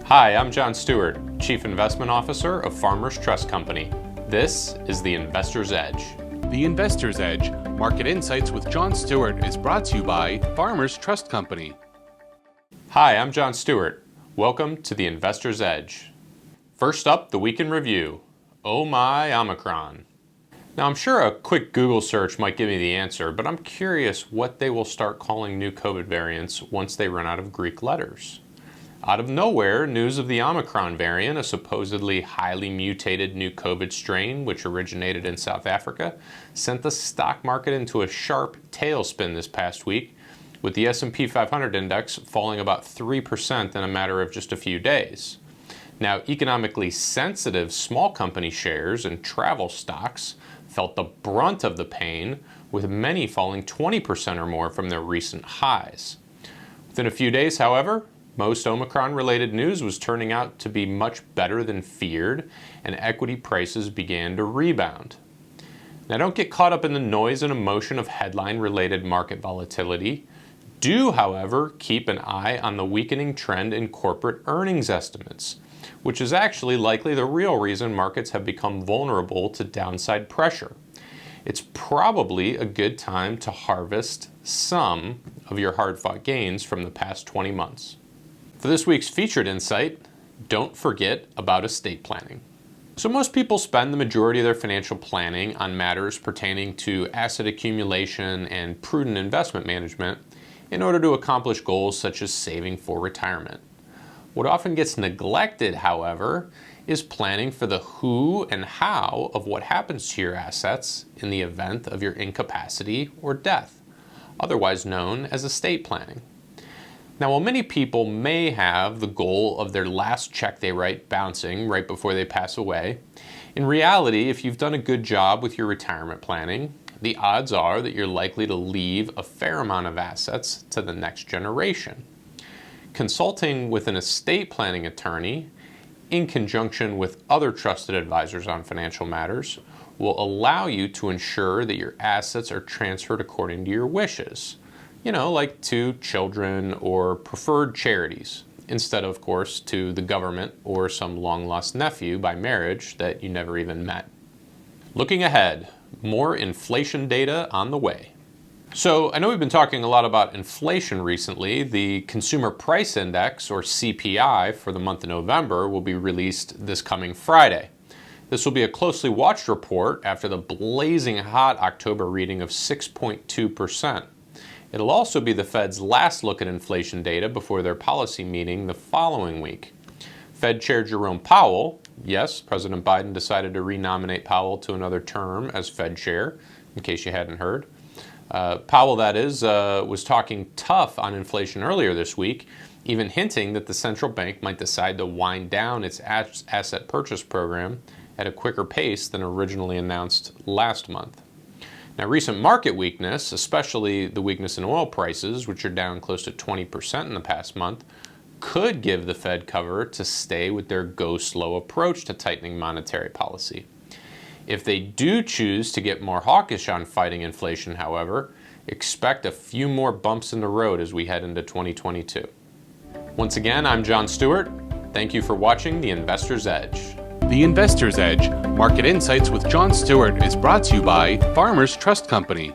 Hi, I'm John Stewart, Chief Investment Officer of Farmers Trust Company. This is the Investor's Edge. The Investor's Edge, Market Insights with John Stewart, is brought to you by Farmers Trust Company. Hi, I'm John Stewart. Welcome to the Investor's Edge. First up, the week in review. Oh my Omicron. Now, I'm sure a quick Google search might give me the answer, but I'm curious what they will start calling new COVID variants once they run out of Greek letters. Out of nowhere, news of the Omicron variant, a supposedly highly mutated new COVID strain which originated in South Africa, sent the stock market into a sharp tailspin this past week, with the S&P 500 index falling about 3% in a matter of just a few days. Now, economically sensitive small company shares and travel stocks felt the brunt of the pain, with many falling 20% or more from their recent highs. Within a few days, however, most Omicron-related news was turning out to be much better than feared, and equity prices began to rebound. Now, don't get caught up in the noise and emotion of headline-related market volatility. Do, however, keep an eye on the weakening trend in corporate earnings estimates, which is actually likely the real reason markets have become vulnerable to downside pressure. It's probably a good time to harvest some of your hard-fought gains from the past 20 months. For this week's featured insight, don't forget about estate planning. So most people spend the majority of their financial planning on matters pertaining to asset accumulation and prudent investment management in order to accomplish goals such as saving for retirement. What often gets neglected, however, is planning for the who and how of what happens to your assets in the event of your incapacity or death, otherwise known as estate planning. Now, while many people may have the goal of their last check they write bouncing right before they pass away, in reality, if you've done a good job with your retirement planning, the odds are that you're likely to leave a fair amount of assets to the next generation. Consulting with an estate planning attorney, in conjunction with other trusted advisors on financial matters, will allow you to ensure that your assets are transferred according to your wishes. Like to children or preferred charities, instead of course to the government or some long-lost nephew by marriage that you never even met. Looking ahead, more inflation data on the way. So I know we've been talking a lot about inflation recently. The Consumer Price Index, or CPI, for the month of November will be released this coming Friday. This will be a closely watched report after the blazing hot October reading of 6.2%. It'll also be the Fed's last look at inflation data before their policy meeting the following week. Fed Chair Jerome Powell, yes, President Biden decided to renominate Powell to another term as Fed Chair, in case you hadn't heard. Powell, that is, was talking tough on inflation earlier this week, even hinting that the central bank might decide to wind down its asset purchase program at a quicker pace than originally announced last month. Now, recent market weakness, especially the weakness in oil prices, which are down close to 20% in the past month, could give the Fed cover to stay with their go-slow approach to tightening monetary policy. If they do choose to get more hawkish on fighting inflation, however, expect a few more bumps in the road as we head into 2022. Once again, I'm John Stewart. Thank you for watching The Investor's Edge. The Investor's Edge, Market Insights with John Stewart, is brought to you by Farmers Trust Company.